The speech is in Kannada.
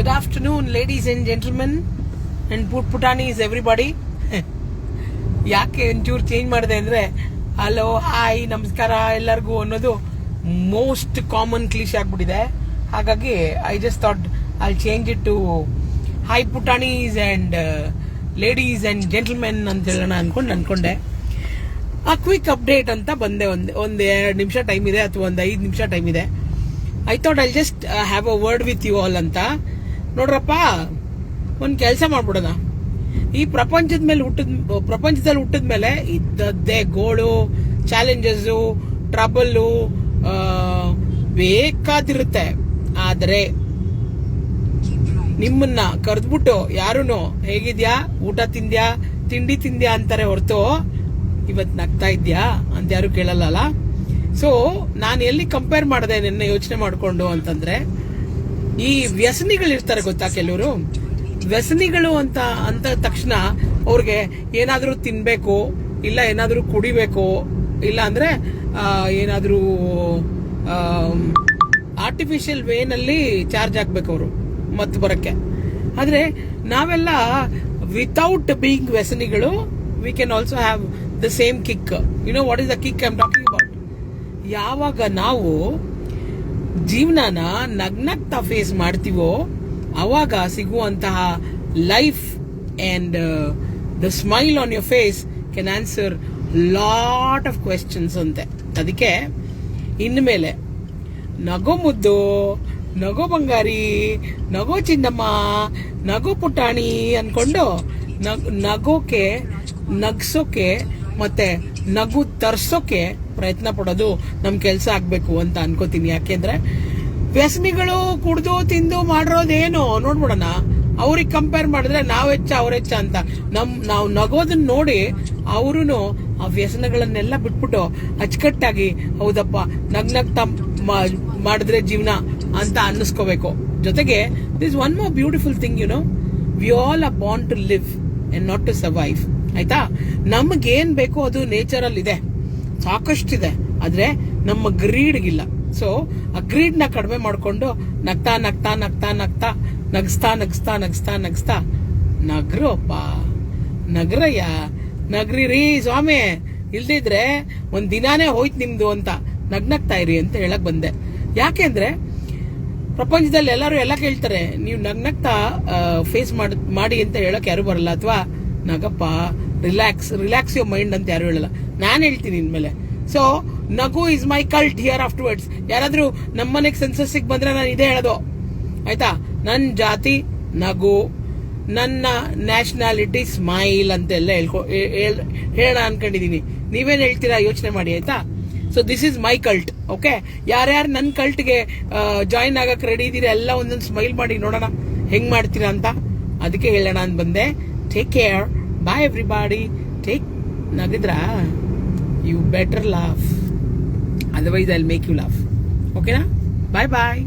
Good afternoon, ladies and gentlemen, and putanis, everybody. ಯಾಕೆ ಒಂಚೂರು ಚೇಂಜ್ ಮಾಡಿದೆ ಅಂದ್ರೆ ಹಲೋ ಹಾಯ್ ನಮಸ್ಕಾರ ಎಲ್ಲರಿಗೂ ಅನ್ನೋದು ಮೋಸ್ಟ್ ಕಾಮನ್ ಕ್ಲೀಶ್ ಆಗ್ಬಿಟ್ಟಿದೆ. ಹಾಗಾಗಿ I just thought I change it to hi ಪುಟಾನೀಸ್ ಅಂಡ್ ಲೇಡೀಸ್ ಅಂಡ್ ಜೆಂಟಲ್ಮೆನ್ ಅಂತ ಹೇಳೋಣ ಅನ್ಕೊಂಡೆ. ಆ ಕ್ವಿಕ್ ಅಪ್ಡೇಟ್ ಅಂತ ಬಂದೆ. ಒಂದ್ 2 ನಿಮಿಷ ಟೈಮ್ ಇದೆ ಅಥವಾ ಒಂದು 5 ನಿಮಿಷ ಟೈಮ್ ಇದೆ. I thought I just have a word with you all ಅಂತ. ನೋಡ್ರಪ್ಪ, ಒಂದ್ ಕೆಲಸ ಮಾಡ್ಬಿಡೋಣ. ಈ ಪ್ರಪಂಚದಲ್ಲಿ ಹುಟ್ಟಿದ್ಮೇಲೆ ಇದ್ದದ್ದೇ ಗೋಳು, ಚಾಲೆಂಜಸ್, ಟ್ರಬಲ್ ಬೇಕಾದಿರುತ್ತೆ. ಆದ್ರೆ ನಿಮ್ಮನ್ನ ಕರೆದ್ಬಿಟ್ಟು ಯಾರುನು ಹೇಗಿದ್ಯಾ, ಊಟ ತಿಂದ್ಯಾ, ತಿಂಡಿ ತಿಂದ್ಯಾ ಅಂತಾರೆ ಹೊರತು ಇವತ್ ನಗ್ತಾ ಇದ್ಯಾ ಅಂತ ಯಾರು ಕೇಳಲ್ಲ. ಸೊ ನಾನು ಎಲ್ಲಿ ಕಂಪೇರ್ ಮಾಡಿದೆ ನಿನ್ನೆ ಯೋಚನೆ ಮಾಡ್ಕೊಂಡು ಅಂತಂದ್ರೆ, ಈ ವ್ಯಸನಿಗಳಿರ್ತಾರೆ ಗೊತ್ತಾ, ಕೆಲವರು ವ್ಯಸನಿಗಳು ಅಂತ ತಕ್ಷಣ ಅವ್ರಿಗೆ ಏನಾದ್ರೂ ತಿನ್ಬೇಕು, ಇಲ್ಲ ಏನಾದ್ರೂ ಕುಡಿಬೇಕು, ಇಲ್ಲ ಅಂದ್ರೆ ಏನಾದ್ರೂ ಆರ್ಟಿಫಿಷಿಯಲ್ ವೇನಲ್ಲಿ ಚಾರ್ಜ್ ಹಾಕ್ಬೇಕು ಅವರು ಮತ್ತೆ ಬರಕ್ಕೆ. ಆದ್ರೆ ನಾವೆಲ್ಲ ವಿತೌಟ್ ಬೀಯಿಂಗ್ ವ್ಯಸನಿಗಳು, we can also have the same kick. You know what is the kick I am talking about? ಯಾವಾಗ ನಾವು ಜೀವನನ ನಗ್ನಗ್ತಾ ಫೇಸ್ ಮಾಡ್ತೀವೋ ಅವಾಗ ಸಿಗುವಂತಹ life and the smile on your face can answer lot of questions ಅಂತೆ. ಅದಕ್ಕೆ ಇನ್ಮೇಲೆ ನಗೋ ಮುದ್ದು, ನಗೋ ಬಂಗಾರಿ, ನಗೋ ಚಿನ್ನಮ್ಮ, ನಗೋ ಪುಟಾಣಿ ಅನ್ಕೊಂಡು ನಗೋಕೆ, ನಗ್ಸೋಕೆ ಮತ್ತೆ ನಗು ತರ್ಸೋಕೆ ಪ್ರಯತ್ನ ಪಡೋದು ನಮ್ ಕೆಲಸ ಆಗ್ಬೇಕು ಅಂತ ಅನ್ಕೋತೀನಿ. ಯಾಕೆಂದ್ರೆ ವ್ಯಸನಿಗಳು ಕುಡ್ದು ತಿಂದು ಮಾಡಿರೋದೇನು ನೋಡ್ಬಿಡೋಣ. ಅವ್ರಿಗೆ ಕಂಪೇರ್ ಮಾಡಿದ್ರೆ ನಾವೆಚ್ಚ ಅವ್ರೆಚ್ಚ ಅಂತ ನಾವು ನಗೋದನ್ನ ನೋಡಿ ಅವರು ಆ ವ್ಯಸನಗಳನ್ನೆಲ್ಲ ಬಿಟ್ಬಿಟ್ಟು ಅಚ್ಚುಕಟ್ಟಾಗಿ ಹೌದಪ್ಪ ನಗ್ನಗ್ತಾ ಮಾಡಿದ್ರೆ ಜೀವನ ಅಂತ ಅನ್ನಿಸ್ಕೋಬೇಕು. ಜೊತೆಗೆ this one more beautiful thing, you know, we all are born to live and not to survive. ಆಯ್ತಾ? ನಮಗೇನ್ ಬೇಕೋ ಅದು ನೇಚರ್ ಅಲ್ಲಿ ಇದೆ, ಸಾಕಷ್ಟಿದೆ. ಆದ್ರೆ ನಮ್ಮ ಗ್ರೀಡ್ಗಿಲ್ಲ. ಸೊ ಆ ಗ್ರೀಡ್ ನ ಕಡಿಮೆ ಮಾಡ್ಕೊಂಡು ನಗ್ತಾ ನಗ್ತಾ ನಗ್ತಾ ನಗ್ತಾ ನಗಿಸ್ತಾ ನಗಿಸ್ತಾ ನಗಿಸ್ತಾ ನಗಿಸ್ತಾ ನಗ್ರಪ್ಪ, ನಗ್ರಯ್ಯ, ನಗ್ರಿ ರೀ ಸ್ವಾಮಿ, ಇಲ್ದಿದ್ರೆ ಒಂದ್ ದಿನಾನೇ ಹೋಯ್ತು ನಿಮ್ದು ಅಂತ ನಗ್ನಗ್ತಾ ಇರಿ ಅಂತ ಹೇಳಕ್ ಬಂದೆ. ಯಾಕೆಂದ್ರೆ ಪ್ರಪಂಚದಲ್ಲಿ ಎಲ್ಲರೂ ಎಲ್ಲ ಕೇಳ್ತಾರೆ, ನೀವು ನಗ್ನಗ್ತಾ ಫೇಸ್ ಮಾಡಿ ಅಂತ ಹೇಳಕ್ ಯಾರು ಬರಲ್ಲ. ಅಥವಾ ನಗಪ್ಪ, ರಿಲ್ಯಾಕ್ಸ್ ಯೋರ್ ಮೈಂಡ್ ಅಂತ ಯಾರು ಹೇಳಲ್ಲ. ನಾನು ಹೇಳ್ತೀನಿ ಇನ್ಮೇಲೆ. ಸೊ ನಗು is my cult here afterwards. ಯಾರಾದ್ರೂ ನಮ್ಮನೆಗೆ ಸೆನ್ಸಸ್ ಬಂದ್ರೆ ನಾನು ಇದೇ ಹೇಳೋದು, ಆಯ್ತಾ? ನನ್ನ ಜಾತಿ ನಗು, ನನ್ನ ನ್ಯಾಷನಾಲಿಟಿ ಸ್ಮೈಲ್ ಅಂತೆಲ್ಲ ಹೇಳೋಣ ಅನ್ಕೊಂಡಿದೀನಿ. ನೀವೇನ್ ಹೇಳ್ತೀರಾ ಯೋಚನೆ ಮಾಡಿ, ಆಯ್ತಾ? So this is my cult. Okay, ಯಾರ್ಯಾರು ನನ್ನ ಕಲ್ಟ್ಗೆ ಜಾಯಿನ್ ಆಗಕ್ ರೆಡಿ ಇದೀರಾ ಎಲ್ಲ ಒಂದೊಂದು ಸ್ಮೈಲ್ ಮಾಡಿ ನೋಡೋಣ ಹೆಂಗ್ ಮಾಡ್ತೀರಾ ಅಂತ. ಅದಕ್ಕೆ ಹೇಳೋಣ ಅಂತ ಬಂದೆ. Take care, bye everybody. ನಗಿದ್ರಾ? You better laugh. Otherwise, I'll make you laugh. Okay na? Bye bye.